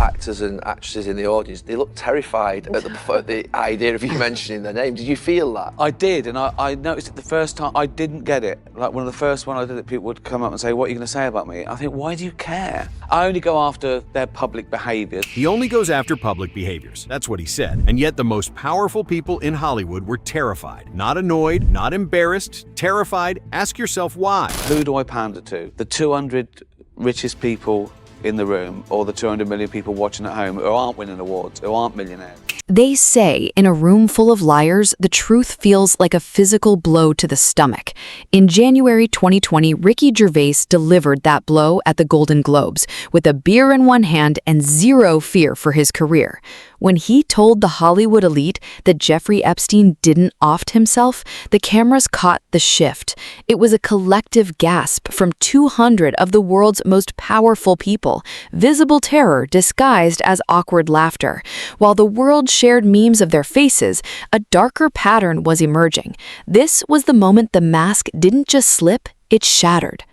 actors and actresses in the audience, they looked terrified at the idea of you mentioning their name. Did you feel that? I did, and I noticed it the first time. I didn't get it. Like, one of the first one I did it, people would come up and say, what are you going to say about me? I think, why do you care? I only go after their public behaviours. He only goes after public behaviors. That's what he said. And yet the most powerful people in Hollywood were terrified. Not annoyed, not embarrassed, terrified. Ask yourself why. Who do I pander to? The 200 richest people in the room, or the 200 million people watching at home who aren't winning awards, who aren't millionaires? They say in a room full of liars, the truth feels like a physical blow to the stomach. In January 2020, Ricky Gervais delivered that blow at the Golden Globes with a beer in one hand and zero fear for his career. When he told the Hollywood elite that Jeffrey Epstein didn't oft himself, the cameras caught the shift. It was a collective gasp from 200 of the world's most powerful people, visible terror disguised as awkward laughter. While the world shared memes of their faces, a darker pattern was emerging. This was the moment the mask didn't just slip, it shattered.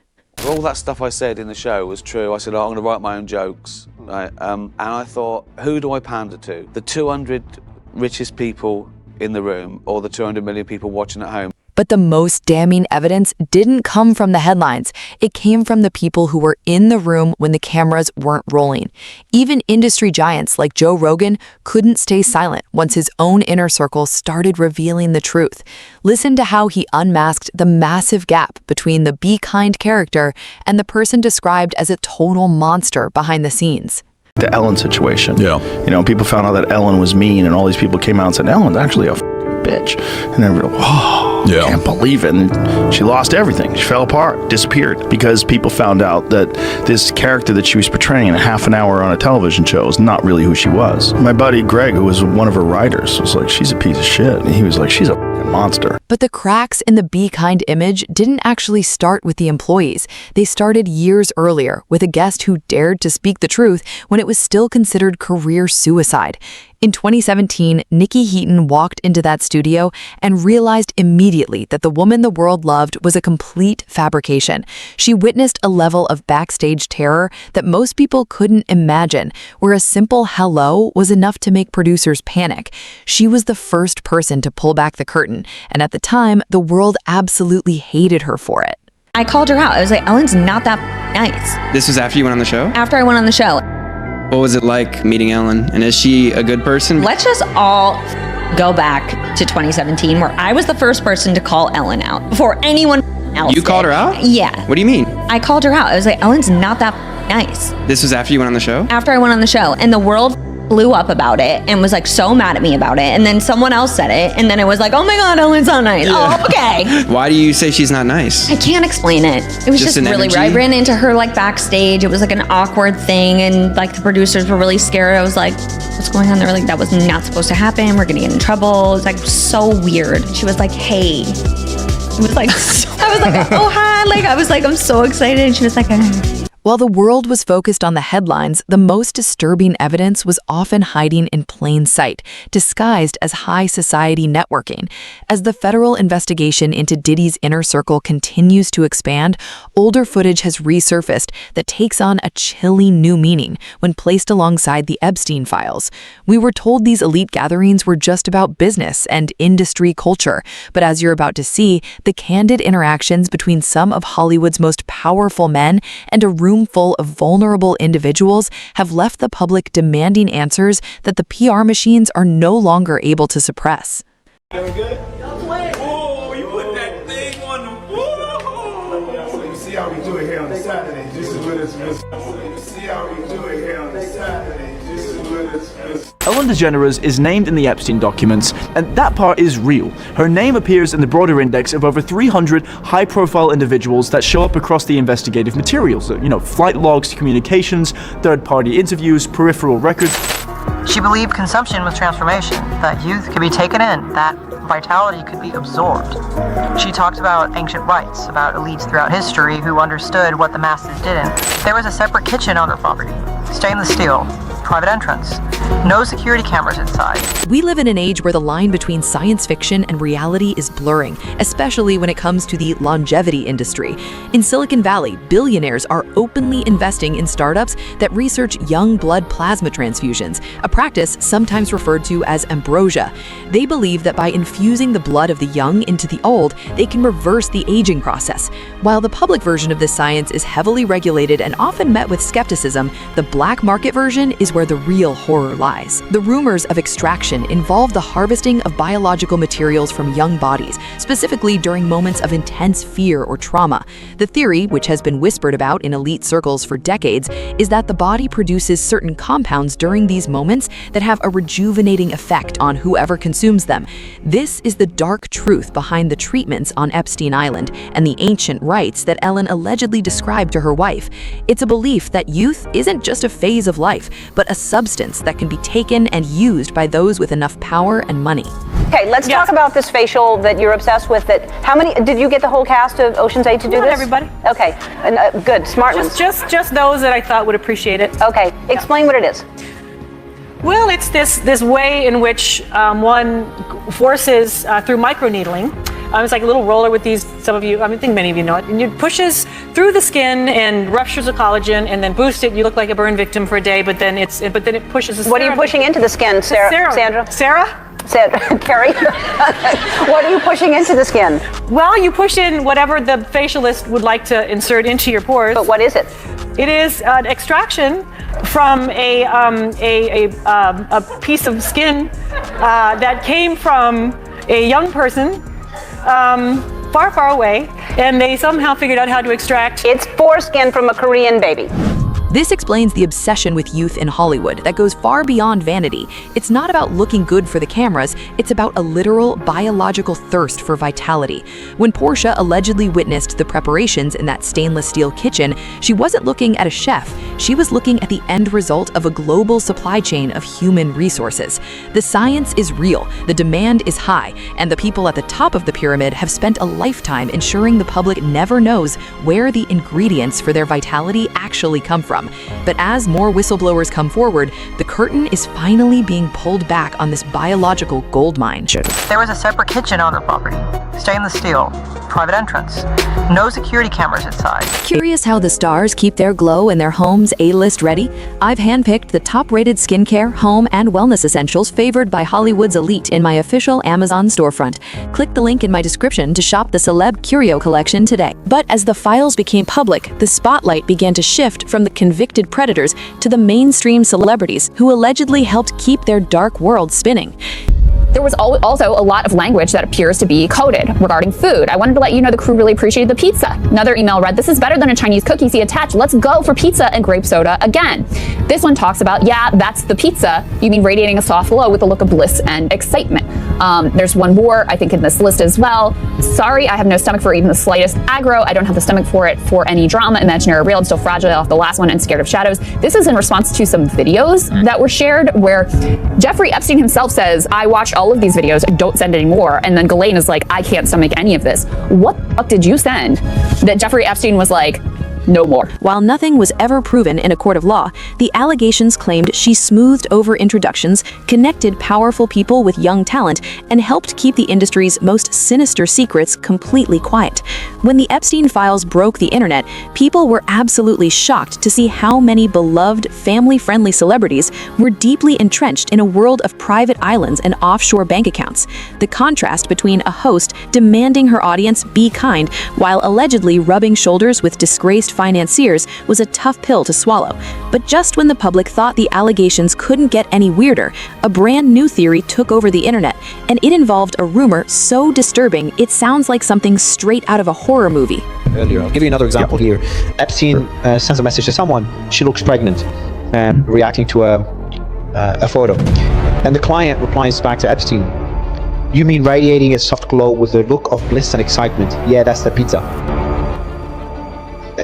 All that stuff I said in the show was true. I said, oh, I'm going to write my own jokes. Right? And I thought, who do I pander to? The 200 richest people in the room, or the 200 million people watching at home? But the most damning evidence didn't come from the headlines. It came from the people who were in the room when the cameras weren't rolling. Even industry giants like Joe Rogan couldn't stay silent once his own inner circle started revealing the truth. Listen to how he unmasked the massive gap between the be kind character and the person described as a total monster behind the scenes. The Ellen situation. Yeah. You know, people found out that Ellen was mean, and all these people came out and said, Ellen's actually a bitch. And everybody, whoa, Yeah. can't believe it. And she lost everything. She fell apart, disappeared, because people found out that this character that she was portraying in a half an hour on a television show is not really who she was. My buddy Greg, who was one of her writers, was like, she's a piece of shit. And he was like, she's a monster. But the cracks in the be kind image didn't actually start with the employees. They started years earlier with a guest who dared to speak the truth when it was still considered career suicide. In 2017, Nikki Heaton walked into that studio and realized immediately that the woman the world loved was a complete fabrication. She witnessed a level of backstage terror that most people couldn't imagine, where a simple hello was enough to make producers panic. She was the first person to pull back the curtain, and at the time, the world absolutely hated her for it. I called her out. I was like, Ellen's not that nice. This was after you went on the show? After I went on the show. What was it like meeting Ellen? And is she a good person? Let's just all go back to 2017, where I was the first person to call Ellen out before anyone else You called did. her out? Yeah. What do you mean? I called her out. I was like, Ellen's not that nice. This was after you went on the show? After I went on the show, and the world blew up about it and was like so mad at me about it, and then someone else said it, and then it was like, oh my god, Ellen's not nice. Oh, okay. Why do you say she's not nice? I can't explain it. It was just an really energy? weird. I ran into her like backstage. It was like an awkward thing, and like the producers were really scared. I was like, what's going on? They were like, that was not supposed to happen. We're gonna get in trouble. It was like so weird. She was like, hey. It was like, I was like, oh hi. Like I was like, I'm so excited. And she was like, While the world was focused on the headlines, the most disturbing evidence was often hiding in plain sight, disguised as high society networking. As the federal investigation into Diddy's inner circle continues to expand, older footage has resurfaced that takes on a chilling new meaning when placed alongside the Epstein files. We were told these elite gatherings were just about business and industry culture, but as you're about to see, the candid interactions between some of Hollywood's most powerful men and a room full of vulnerable individuals have left the public demanding answers that the PR machines are no longer able to suppress. Doing good? Oh, you put that thing on the wall. So you see how we do it here on the Saturday. This is what it's missing. You see how we do it here on the Saturday. This is what it's missing. Ellen DeGeneres is named in the Epstein documents, and that part is real. Her name appears in the broader index of over 300 high-profile individuals that show up across the investigative materials. You know, flight logs, communications, third-party interviews, peripheral records. She believed consumption was transformation, that youth could be taken in, that vitality could be absorbed. She talked about ancient rites, about elites throughout history who understood what the masses didn't. There was a separate kitchen on her property, stainless steel, private entrance. No security cameras inside. We live in an age where the line between science fiction and reality is blurring, especially when it comes to the longevity industry. In Silicon Valley, billionaires are openly investing in startups that research young blood plasma transfusions, a practice sometimes referred to as ambrosia. They believe that by infusing the blood of the young into the old, they can reverse the aging process. While the public version of this science is heavily regulated and often met with skepticism, the black market version is where the real horror lies. The rumors of extraction involve the harvesting of biological materials from young bodies, specifically during moments of intense fear or trauma. The theory, which has been whispered about in elite circles for decades, is that the body produces certain compounds during these moments that have a rejuvenating effect on whoever consumes them. This is the dark truth behind the treatments on Epstein Island and the ancient rites that Ellen allegedly described to her wife. It's a belief that youth isn't just a phase of life, but a substance that can be taken and used by those with enough power and money. Okay, let's talk about this facial that you're obsessed with. That how many did you get the whole cast of Ocean's 8 to do Not this? everybody. Okay, and, good, smart ones. Just those that I thought would appreciate it. Okay, explain what it is. Well, it's this way in which one forces through microneedling. It's like a little roller with these. Some of you, I think many of you know it. And it pushes through the skin and ruptures the collagen, and then boosts it. You look like a burn victim for a day, but then it pushes. The What are you pushing into the skin, Sandra? Carrie? What are you pushing into the skin? Well, you push in whatever the facialist would like to insert into your pores. But what is it? It is an extraction from a piece of skin that came from a young person far, far away, and they somehow figured out how to extract. It's foreskin from a Korean baby. This explains the obsession with youth in Hollywood that goes far beyond vanity. It's not about looking good for the cameras, it's about a literal biological thirst for vitality. When Portia allegedly witnessed the preparations in that stainless steel kitchen, she wasn't looking at a chef, she was looking at the end result of a global supply chain of human resources. The science is real, the demand is high, and the people at the top of the pyramid have spent a lifetime ensuring the public never knows where the ingredients for their vitality actually come from. But as more whistleblowers come forward, the curtain is finally being pulled back on this biological goldmine. There was a separate kitchen on the property, stainless steel, private entrance, no security cameras inside. Curious how the stars keep their glow and their homes A-list ready? I've handpicked the top-rated skincare, home, and wellness essentials favored by Hollywood's elite in my official Amazon storefront. Click the link in my description to shop the CELEB CURIO collection today. But as the files became public, the spotlight began to shift from the convicted predators to the mainstream celebrities who allegedly helped keep their dark world spinning. There was also a lot of language that appears to be coded regarding food. I wanted to let you know the crew really appreciated the pizza. Another email read, "This is better than a Chinese cookie. See attached. Let's go for pizza and grape soda again." This one talks about, yeah, that's the pizza. You mean radiating a soft glow with a look of bliss and excitement. There's one more, I think, in this list as well. Sorry, I have no stomach for even the slightest aggro. I don't have the stomach for it for any drama, imaginary or real. I'm still fragile off the last one and scared of shadows. This is in response to some videos that were shared where Jeffrey Epstein himself says, "I watched all of these videos, don't send any more." And then Ghislaine is like, "I can't stomach any of this." What the fuck did you send? That Jeffrey Epstein was like, no more. While nothing was ever proven in a court of law, the allegations claimed she smoothed over introductions, connected powerful people with young talent, and helped keep the industry's most sinister secrets completely quiet. When the Epstein files broke the internet, people were absolutely shocked to see how many beloved, family-friendly celebrities were deeply entrenched in a world of private islands and offshore bank accounts. The contrast between a host demanding her audience be kind while allegedly rubbing shoulders with disgraced financiers was a tough pill to swallow. But just when the public thought the allegations couldn't get any weirder, a brand new theory took over the internet, and it involved a rumor so disturbing it sounds like something straight out of a horror movie. Earlier, I'll give you another example here. Epstein sends a message to someone, she looks pregnant, reacting to a photo. And the client replies back to Epstein, "You mean radiating a soft glow with a look of bliss and excitement? Yeah, that's the pizza."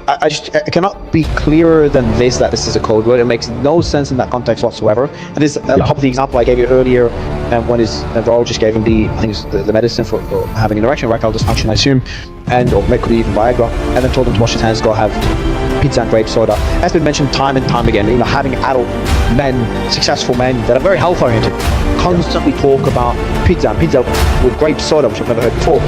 I cannot be clearer than this, that this is a code word. It makes no sense in that context whatsoever. And this on top of the example I gave you earlier, when his neurologist gave him the medicine for having an erection, erectile dysfunction, I assume, or could be even Viagra, and then told him to wash his hands, go have pizza and grape soda. Has been mentioned time and time again. Having adult men, successful men that are very health oriented, constantly talk about pizza with grape soda, which I've never heard before.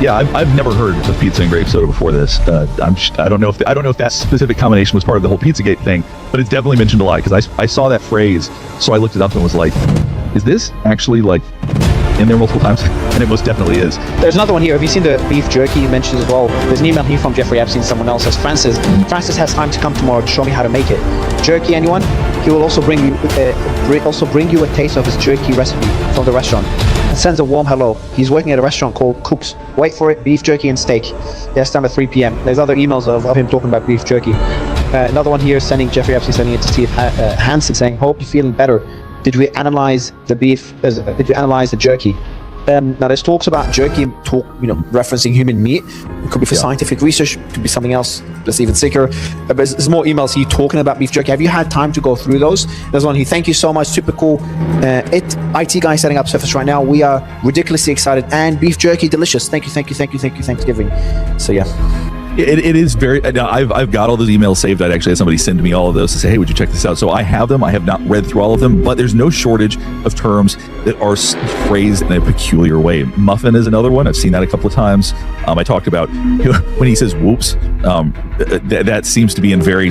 Yeah, I've never heard of pizza and grape soda before this. I don't know if that specific combination was part of the whole Pizzagate thing, but it's definitely mentioned a lot because I saw that phrase, so I looked it up and was like, is this actually like in there multiple times? And it most definitely is. There's another one here. Have you seen the beef jerky you mentioned as well? There's an email here from Jeffrey Epstein. Someone else says, Francis has time to come tomorrow to show me how to make it. Jerky, anyone? He will also bring you a taste of his jerky recipe from the restaurant. And sends a warm hello. He's working at a restaurant called Cook's. Wait for it. Beef jerky and steak. Yes, time at 3 p.m. There's other emails of him talking about beef jerky. Another one here Jeffrey Epstein sending it to Steve Hansen saying, hope you're feeling better. Did we analyze the beef? Did you analyze the jerky? Now there's talks about jerky, referencing human meat. It could be for scientific research, it could be something else that's even sicker. But there's more emails here talking about beef jerky. Have you had time to go through those? There's one here, thank you so much, super cool. IT guy setting up Surface right now. We are ridiculously excited, and beef jerky, delicious. Thank you, Thanksgiving. So yeah. It is very. I've got all those emails saved. I'd actually had somebody send me all of those to say, hey, would you check this out? So I have them. I have not read through all of them, but there's no shortage of terms that are phrased in a peculiar way. Muffin is another one. I've seen that a couple of times. I talked about when he says whoops. That seems to be in very.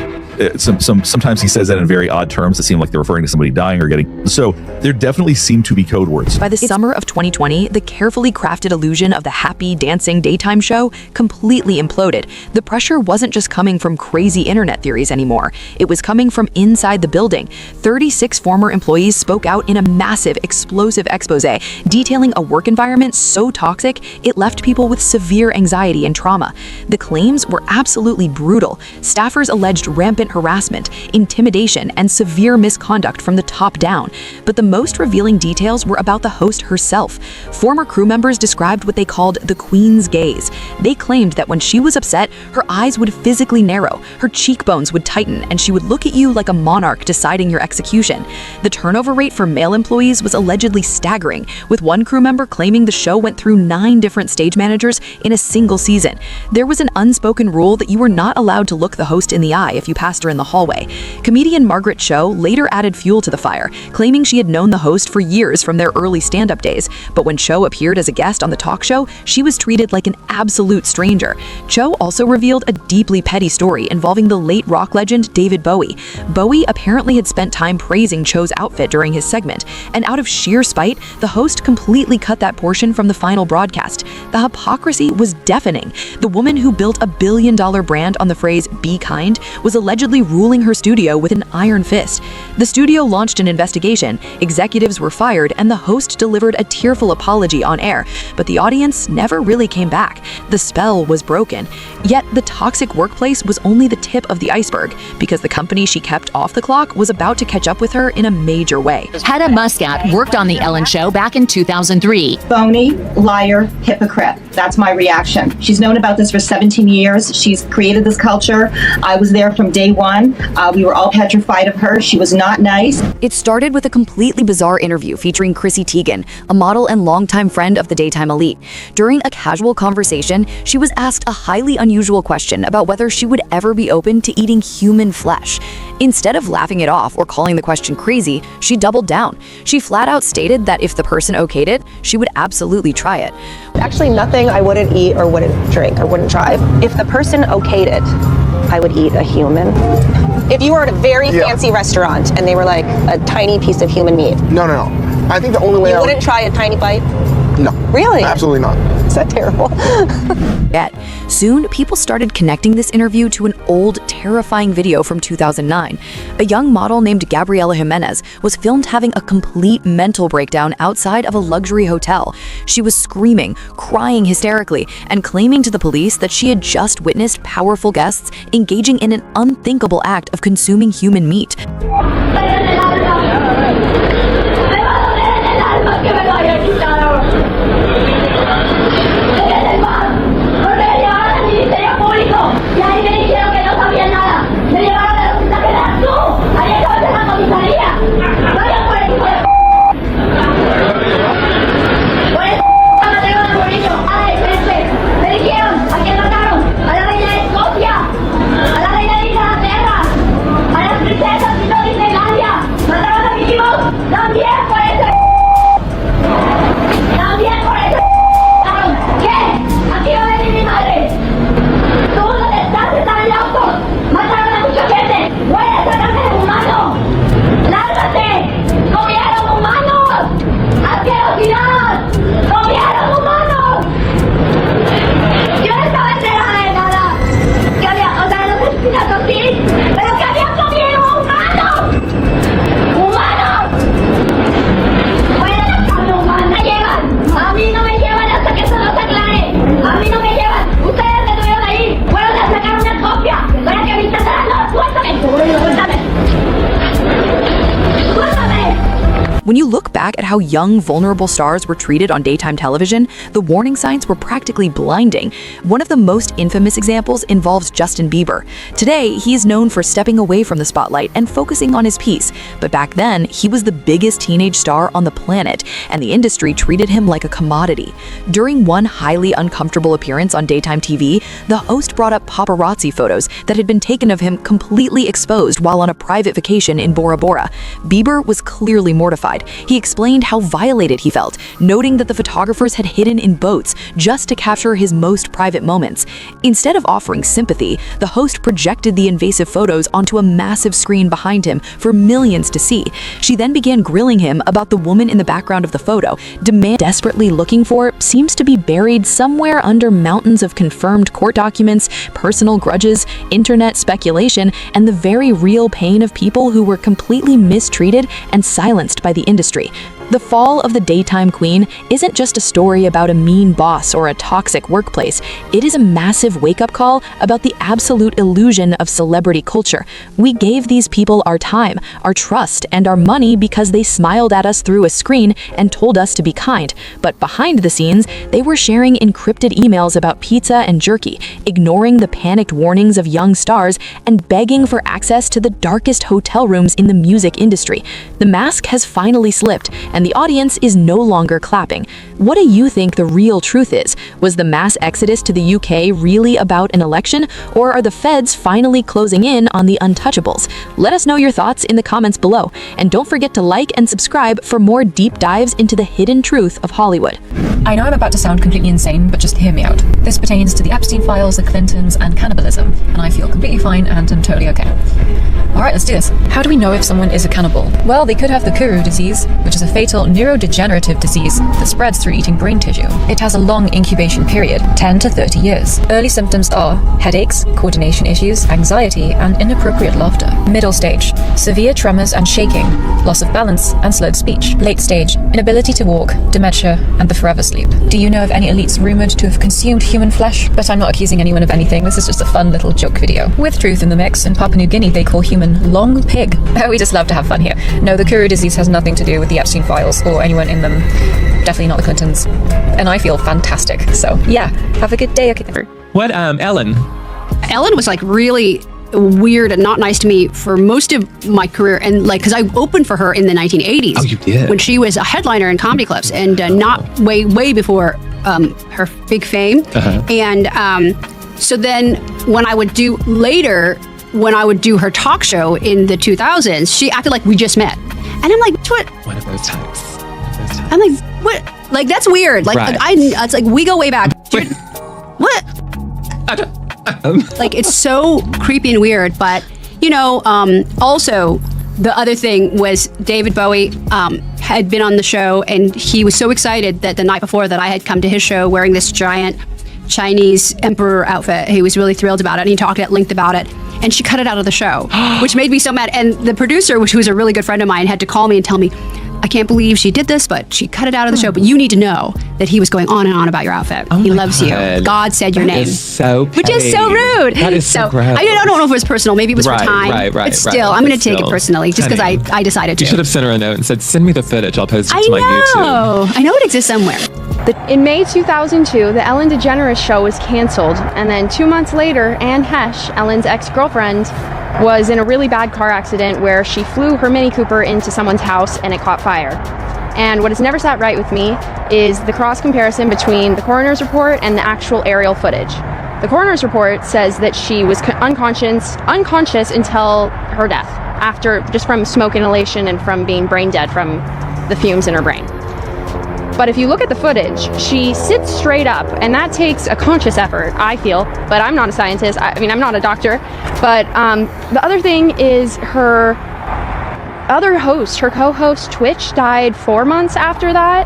Sometimes he says that in very odd terms that seem like they're referring to somebody dying or getting. So there definitely seem to be code words. By the summer of 2020, the carefully crafted illusion of the happy, dancing daytime show completely imploded. The pressure wasn't just coming from crazy internet theories anymore. It was coming from inside the building. 36 former employees spoke out in a massive, explosive expose detailing a work environment so toxic it left people with severe anxiety and trauma. The claims were absolutely brutal. Staffers alleged rampant harassment, intimidation, and severe misconduct from the top down. But the most revealing details were about the host herself. Former crew members described what they called the Queen's gaze. They claimed that when she was upset, her eyes would physically narrow, her cheekbones would tighten, and she would look at you like a monarch deciding your execution. The turnover rate for male employees was allegedly staggering, with one crew member claiming the show went through 9 different stage managers in a single season. There was an unspoken rule that you were not allowed to look the host in the eye if you passed her in the hallway. Comedian Margaret Cho later added fuel to the fire, claiming she had known the host for years from their early stand-up days. But when Cho appeared as a guest on the talk show, she was treated like an absolute stranger. Cho also revealed a deeply petty story involving the late rock legend David Bowie. Bowie apparently had spent time praising Cho's outfit during his segment, and out of sheer spite, the host completely cut that portion from the final broadcast. The hypocrisy was deafening. The woman who built a billion-dollar brand on the phrase "be kind" was allegedly ruling her studio with an iron fist. The studio launched an investigation, executives were fired, and the host delivered a tearful apology on air, but the audience never really came back. The spell was broken. Yet the toxic workplace was only the tip of the iceberg, because the company she kept off the clock was about to catch up with her in a major way. Hedda Muscat worked on The Ellen Show back in 2003. Phony, liar, hypocrite. That's my reaction. She's known about this for 17 years. She's created this culture. I was there from day one. We were all petrified of her. She was not nice. It started with a completely bizarre interview featuring Chrissy Teigen, a model and longtime friend of the daytime elite. During a casual conversation, she was asked a highly unusual question about whether she would ever be open to eating human flesh. Instead of laughing it off or calling the question crazy, she doubled down. She flat out stated that if the person okayed it, she would absolutely try it. Actually, nothing I wouldn't eat or wouldn't drink or wouldn't try. If the person okayed it, I would eat a human. If you were at a very fancy restaurant and they were like a tiny piece of human meat. No. I think the only way you wouldn't try a tiny bite? No. Really? Absolutely not. Is that terrible? Yet, soon people started connecting this interview to an old, terrifying video from 2009. A young model named Gabriela Jimenez was filmed having a complete mental breakdown outside of a luxury hotel. She was screaming, crying hysterically, and claiming to the police that she had just witnessed powerful guests engaging in an unthinkable act of consuming human meat. A la reina Elisa, When you look back at how young, vulnerable stars were treated on daytime television, the warning signs were practically blinding. One of the most infamous examples involves Justin Bieber. Today, he is known for stepping away from the spotlight and focusing on his peace. But back then, he was the biggest teenage star on the planet, and the industry treated him like a commodity. During one highly uncomfortable appearance on daytime TV, the host brought up paparazzi photos that had been taken of him completely exposed while on a private vacation in Bora Bora. Bieber was clearly mortified. He explained how violated he felt, noting that the photographers had hidden in boats just to capture his most private moments. Instead of offering sympathy, the host projected the invasive photos onto a massive screen behind him for millions to see. She then began grilling him about the woman in the background of the photo. Demand desperately looking for seems to be buried somewhere under mountains of confirmed court documents, personal grudges, internet speculation, and the very real pain of people who were completely mistreated and silenced by the industry. The fall of the daytime queen isn't just a story about a mean boss or a toxic workplace. It is a massive wake-up call about the absolute illusion of celebrity culture. We gave these people our time, our trust, and our money because they smiled at us through a screen and told us to be kind. But behind the scenes, they were sharing encrypted emails about pizza and jerky, ignoring the panicked warnings of young stars, and begging for access to the darkest hotel rooms in the music industry. The mask has finally slipped, and the audience is no longer clapping. What do you think the real truth is? Was the mass exodus to the UK really about an election, or are the feds finally closing in on the untouchables? Let us know your thoughts in the comments below, and don't forget to like and subscribe for more deep dives into the hidden truth of Hollywood. I know I'm about to sound completely insane, but just hear me out. This pertains to the Epstein files, the Clintons, and cannibalism, and I feel completely fine and I'm totally okay. Alright, let's do this. How do we know if someone is a cannibal? Well, they could have the Kuru disease, which is a fatal neurodegenerative disease that spreads through eating brain tissue. It has a long incubation period, 10 to 30 years. Early symptoms are headaches, coordination issues, anxiety, and inappropriate laughter. Middle stage, severe tremors and shaking, loss of balance, and slurred speech. Late stage, inability to walk, dementia, and the forever sleep. Do you know of any elites rumored to have consumed human flesh? But I'm not accusing anyone of anything. This is just a fun little joke video. With truth in the mix, in Papua New Guinea they call human long pig. We just love to have fun here. No, the Kuru disease has nothing to do with the Epstein files or anyone in them. Definitely not the Clintons. And I feel fantastic. So yeah, have a good day. Okay. What, Ellen? Ellen was like really weird and not nice to me for most of my career, and like because I opened for her in the 1980s. Oh, you did? When she was a headliner in comedy clubs, and not way before her big fame. And so then when I would do her talk show in the 2000s, she acted like we just met, and I'm like, what? One of those times. I'm like, what? Like that's weird. Like, Right. it's like we go way back. What? Like it's so creepy and weird. But you know, also the other thing was David Bowie had been on the show, and he was so excited that the night before that I had come to his show wearing this giant Chinese emperor outfit. He was really thrilled about it, and he talked at length about it. And she cut it out of the show, which made me so mad. And the producer, who was a really good friend of mine, had to call me and tell me, I can't believe she did this, but she cut it out of the show. But you need to know that he was going on and on about your outfit. He loves you. God said your name. So which is so rude. That is so gross. I don't know if it was personal. Maybe it was for time. Right. But still, I'm going to take it personally just because I decided to. You should have sent her a note and said, send me the footage. I'll post it to my YouTube. I know it exists somewhere. In May 2002, the Ellen DeGeneres show was canceled, and then 2 months later, Anne Hesh, Ellen's ex-girlfriend, was in a really bad car accident where she flew her Mini Cooper into someone's house and it caught fire. And what has never sat right with me is the cross comparison between the coroner's report and the actual aerial footage. The coroner's report says that she was unconscious until her death, just from smoke inhalation and from being brain dead from the fumes in her brain. But if you look at the footage, she sits straight up, and that takes a conscious effort, I feel, but I'm not a scientist. I mean, I'm not a doctor. But the other thing is her other host, her co-host Twitch, died 4 months after that.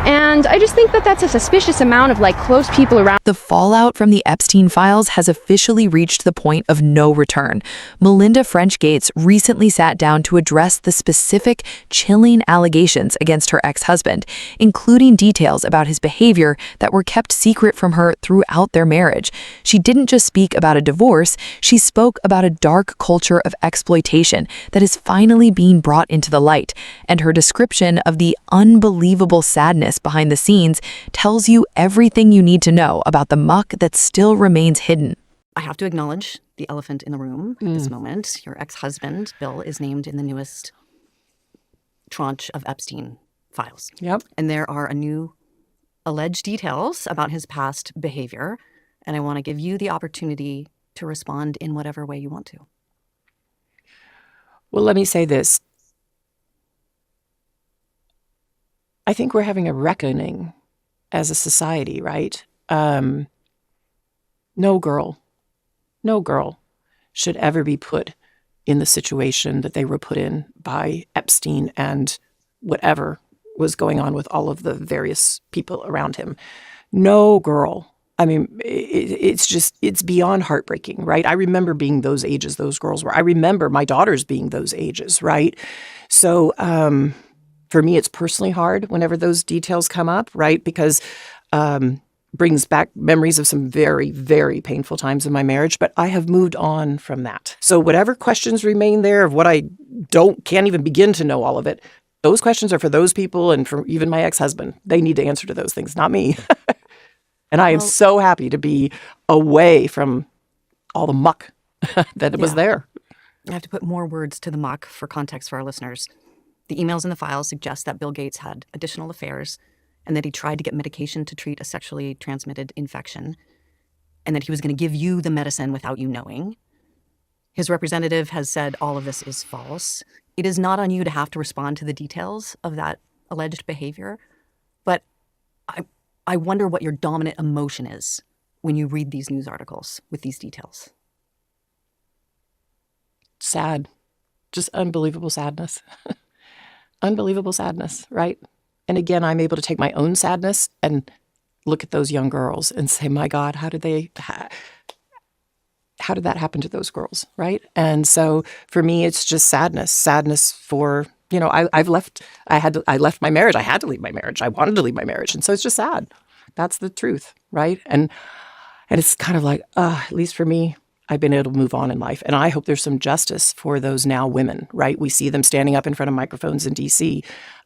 And I just think that that's a suspicious amount of like close people around. The fallout from the Epstein files has officially reached the point of no return. Melinda French Gates recently sat down to address the specific, chilling allegations against her ex-husband, including details about his behavior that were kept secret from her throughout their marriage. She didn't just speak about a divorce, she spoke about a dark culture of exploitation that is finally being brought into the light, and her description of the unbelievable sadness behind the scenes tells you everything you need to know about the muck that still remains hidden. I have to acknowledge the elephant in the room at this moment. Your ex-husband, Bill, is named in the newest tranche of Epstein files. Yep. And there are a new alleged details about his past behavior, and I want to give you the opportunity to respond in whatever way you want to. Well, let me say this. I think we're having a reckoning as a society, right? No girl should ever be put in the situation that they were put in by Epstein and whatever was going on with all of the various people around him. No girl. I mean, it's beyond heartbreaking, right? I remember being those ages those girls were. I remember my daughters being those ages, right? So for me, it's personally hard whenever those details come up, right? Because brings back memories of some very, very painful times in my marriage, but I have moved on from that. So whatever questions remain there of what I can't even begin to know all of it, those questions are for those people and for even my ex-husband. They need to answer to those things, not me. And I am so happy to be away from all the muck that was there. I have to put more words to the muck for context for our listeners. The emails in the files suggest that Bill Gates had additional affairs and that he tried to get medication to treat a sexually transmitted infection, and that he was going to give you the medicine without you knowing. His representative has said all of this is false. It is not on you to have to respond to the details of that alleged behavior, but I wonder what your dominant emotion is when you read these news articles with these details. Sad. Just unbelievable sadness. Unbelievable sadness, right? And again, I'm able to take my own sadness and look at those young girls and say, my God, how did that happen to those girls, right? And so for me, it's just sadness for, I left my marriage. I had to leave my marriage. I wanted to leave my marriage. And so it's just sad. That's the truth, right? And it's kind of like, at least for me, I've been able to move on in life. And I hope there's some justice for those now women, right? We see them standing up in front of microphones in D.C.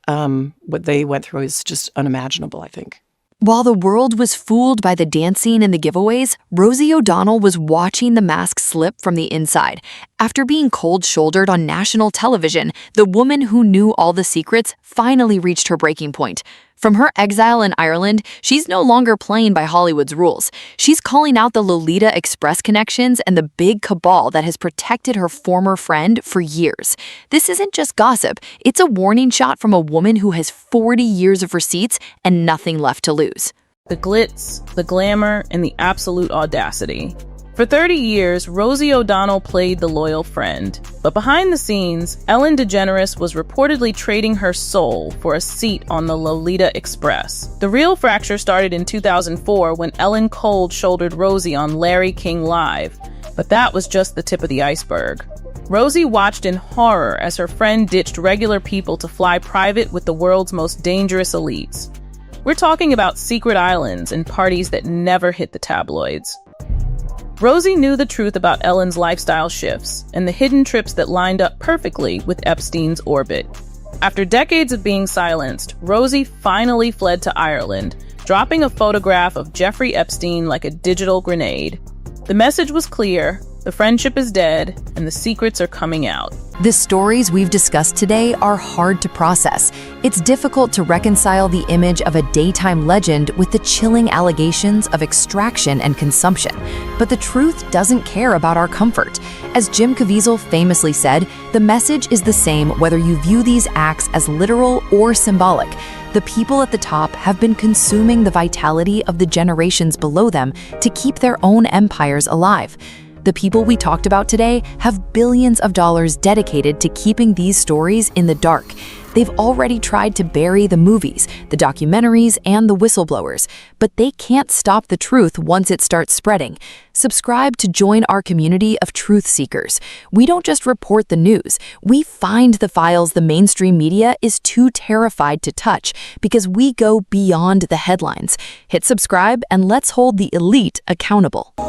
What they went through is just unimaginable, I think. While the world was fooled by the dancing and the giveaways, Rosie O'Donnell was watching the mask slip from the inside. After being cold-shouldered on national television, the woman who knew all the secrets finally reached her breaking point. From her exile in Ireland, she's no longer playing by Hollywood's rules. She's calling out the Lolita Express connections and the big cabal that has protected her former friend for years. This isn't just gossip. It's a warning shot from a woman who has 40 years of receipts and nothing left to lose. The glitz, the glamour, and the absolute audacity. For 30 years, Rosie O'Donnell played the loyal friend. But behind the scenes, Ellen DeGeneres was reportedly trading her soul for a seat on the Lolita Express. The real fracture started in 2004 when Ellen cold-shouldered Rosie on Larry King Live. But that was just the tip of the iceberg. Rosie watched in horror as her friend ditched regular people to fly private with the world's most dangerous elites. We're talking about secret islands and parties that never hit the tabloids. Rosie knew the truth about Ellen's lifestyle shifts and the hidden trips that lined up perfectly with Epstein's orbit. After decades of being silenced, Rosie finally fled to Ireland, dropping a photograph of Jeffrey Epstein like a digital grenade. The message was clear: the friendship is dead, and the secrets are coming out. The stories we've discussed today are hard to process. It's difficult to reconcile the image of a daytime legend with the chilling allegations of extraction and consumption. But the truth doesn't care about our comfort. As Jim Caviezel famously said, the message is the same whether you view these acts as literal or symbolic. The people at the top have been consuming the vitality of the generations below them to keep their own empires alive. The people we talked about today have billions of dollars dedicated to keeping these stories in the dark. They've already tried to bury the movies, the documentaries, and the whistleblowers, but they can't stop the truth once it starts spreading. Subscribe to join our community of truth seekers. We don't just report the news, we find the files the mainstream media is too terrified to touch because we go beyond the headlines. Hit subscribe and let's hold the elite accountable.